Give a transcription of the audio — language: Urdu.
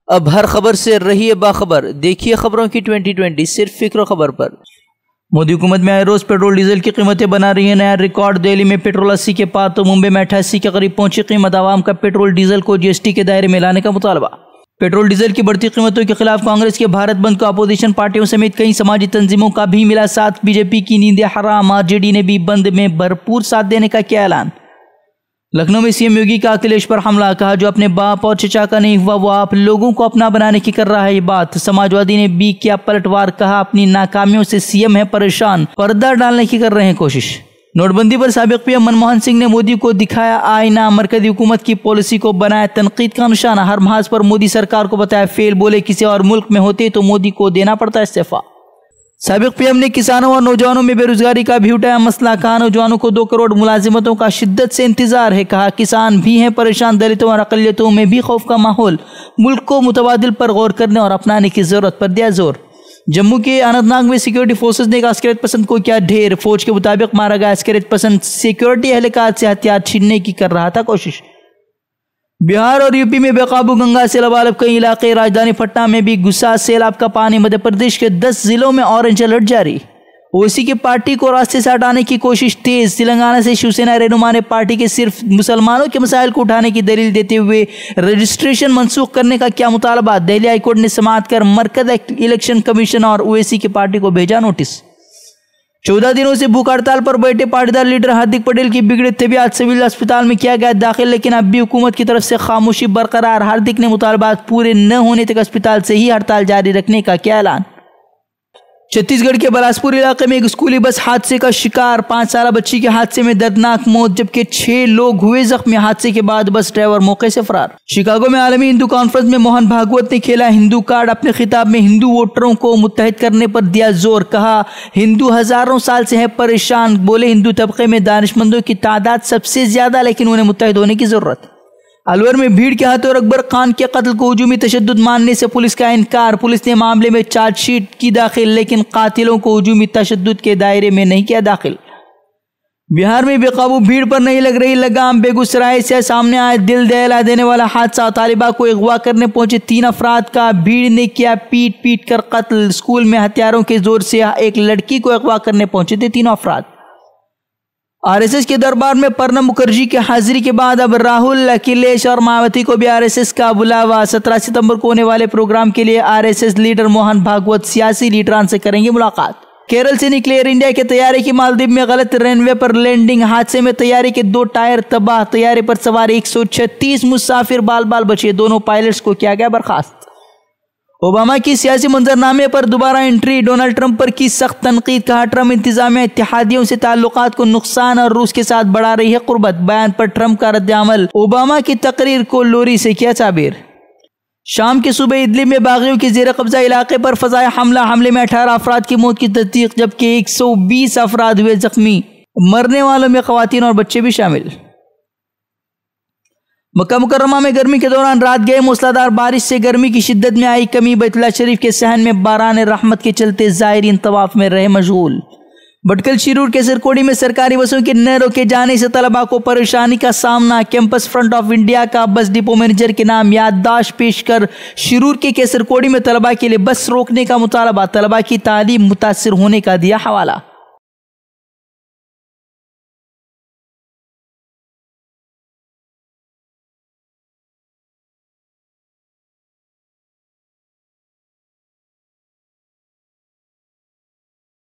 اب ہر خبر سے رہیے باخبر، دیکھیے خبروں کی 2020 صرف فکر و خبر پر۔ مودی حکومت میں آئے روز پیٹرول ڈیزل کی قیمتیں بنا رہی ہیں نیا ریکارڈ۔ دہلی میں پیٹرول 80 کے پار تو ممبئی میں 88 کے قریب پہنچی قیمت۔ عوام کا پیٹرول ڈیزل کو GST کے دائرے میں لانے کا مطالبہ۔ پیٹرول ڈیزل کی بڑھتی قیمتوں کے خلاف کانگریس کے بھارت بند کو اپوزیشن پارٹیوں سمیت کئی سماجی تنظیموں کا بھی ملا ساتھ۔ BJP کی نیندیں حرام، RJD نے بھی بند میں بھرپور ساتھ دینے کا کیا اعلان۔ لکھنؤ میں CM یوگی کا اکھلیش پر حملہ، کہا جو اپنے باپ اور چچا کا نہیں ہوا وہ آپ لوگوں کو اپنا بنانے کی کر رہا ہے یہ بات۔ سماجوادی نے بھی کیا پلٹوار، کہا اپنی ناکامیوں سے CM ہے پریشان، پردہ ڈالنے کی کر رہے ہیں کوشش۔ نوٹ بندی پر سابق PM منموہن سنگھ نے مودی کو دکھایا آئینہ، مرکزی حکومت کی پالیسی کو بنایا تنقید کا نشانہ، ہر محاذ پر مودی سرکار کو بتایا فیل، بولے کسی اور ملک میں ہوتے تو مودی کو دینا پڑتا استعفیٰ۔ سابق PM نے کسانوں اور نوجوانوں میں بے روزگاری کا بھی اٹھایا مسئلہ، کہا نوجوانوں کو 2 کروڑ ملازمتوں کا شدت سے انتظار ہے، کہا کسان بھی ہیں پریشان، دلتوں اور اقلیتوں میں بھی خوف کا ماحول، ملک کو متبادل پر غور کرنے اور اپنانے کی ضرورت پر دیا زور۔ جموں کے اننت ناگ میں سیکورٹی فورسز نے ایک عسکریت پسند کو کیا ڈھیر، فوج کے مطابق مارا گیا عسکریت پسند، سیکورٹی اہلکار سے ہتھیار چھیننے کی کر رہا تھا کوشش۔ بہار اور UP میں بے قابو گنگا سیلاب، کئی علاقے، راجدھانی پٹنہ میں بھی گھسا سیلاب کا پانی، مدھیہ پردیش کے 10 ضلعوں میں اورنج الرٹ جاری۔ اویسی کی پارٹی کو راستے سے ہٹانے کی کوشش تیز، تلنگانہ سے شیوسینا رہنما نے پارٹی کے صرف مسلمانوں کے مسائل کو اٹھانے کی دلیل دیتے ہوئے رجسٹریشن منسوخ کرنے کا کیا مطالبہ، دہلی ہائی کورٹ نے سماعت کر مرکز الیکشن کمیشن اور اویسی کی پارٹی کو بھیجا نوٹس۔ 14 دنوں سے بھوک ہڑتال پر بیٹھے پارٹیدار لیڈر ہاردک پٹیل کی بگڑی طبیعت، سول اسپتال میں کیا گیا داخل، لیکن اب بھی حکومت کی طرف سے خاموشی برقرار۔ ہاردک نے مطالبات پورے نہ ہونے تک اسپتال سے ہی ہڑتال جاری رکھنے کا کیا اعلان۔ چھتیس گڑھ کے بلاسپور علاقے میں ایک اسکولی بس حادثے کا شکار، 5 سالہ بچی کے حادثے میں دردناک موت جبکہ 6 لوگ ہوئے زخمی، حادثے کے بعد بس ڈرائیور موقع سے فرار۔ شکاگو میں عالمی ہندو کانفرنس میں موہن بھاگوت نے کھیلا ہندو کارڈ، اپنے خطاب میں ہندو ووٹروں کو متحد کرنے پر دیا زور، کہا ہندو ہزاروں سال سے ہے پریشان، بولے ہندو طبقے میں دانش مندوں کی تعداد سب سے زیادہ لیکن انہیں متحد ہونے کی ضرورت۔ الور میں بھیڑ کے ہاتھوں اکبر خان کے قتل کو ہجومی تشدد ماننے سے پولیس کا انکار، پولیس نے معاملے میں چارج شیٹ کی داخل لیکن قاتلوں کو ہجومی تشدد کے دائرے میں نہیں کیا داخل۔ بہار میں بے قابو بھیڑ پر نہیں لگ رہی لگام، بیگوسرائے سے سامنے آئے دل دہلا دینے والا حادثہ، طالبہ کو اغوا کرنے پہنچے 3 افراد کا بھیڑ نے کیا پیٹ کر قتل، اسکول میں ہتھیاروں کے زور سے ایک لڑکی کو اغوا کرنے پہنچے تھے 3 افراد۔ RSS کے دربار میں پرنب مکھرجی کی حاضری کے بعد اب راہل، اکھلیش اور مایاوتی کو بھی RSS کا بلاوا، 17 ستمبر کو ہونے والے پروگرام کے لیے RSS لیڈر موہن بھاگوت سیاسی لیڈران سے کریں گے ملاقات۔ کیرل سے نکلے ایئر انڈیا کے طیارے کی مالدیپ میں غلط رن وے پر لینڈنگ، حادثے میں طیارے کے 2 ٹائر تباہ، طیارے پر سوار 136 مسافر بال بچے، دونوں پائلٹس کو کیا گیا برخاست۔ اوباما کی سیاسی منظرنامے پر دوبارہ انٹری، ڈونلڈ ٹرمپ پر کی سخت تنقید، کہا ٹرمپ انتظامیہ اتحادیوں سے تعلقات کو نقصان اور روس کے ساتھ بڑھا رہی ہے قربت، بیان پر ٹرمپ کا رد عمل، اوباما کی تقریر کو لوری سے کیا تعبیر۔ شام کے صوبے ادلب میں باغیوں کے زیر قبضہ علاقے پر فضائے حملے میں 18 افراد کی موت کی تصدیق جبکہ 120 افراد ہوئے زخمی، مرنے والوں میں خواتین اور بچے بھی شامل۔ مکہ مکرمہ میں گرمی کے دوران رات گئے موسلادھار بارش سے گرمی کی شدت میں آئی کمی، بیت اللہ شریف کے صحن میں باران رحمت کے چلتے زائرین طواف میں رہے مشغول۔ بٹکل شیرور کے سرکوڑی میں سرکاری بسوں کے نہ روکے جانے سے طلباء کو پریشانی کا سامنا، کیمپس فرنٹ آف انڈیا کا بس ڈپو مینیجر کے نام یادداشت پیش کر شیرور کے کیسرکوڑی میں طلباء کے لیے بس روکنے کا مطالبہ، طلباء کی تعلیم متاثر ہونے کا دیا حوالہ۔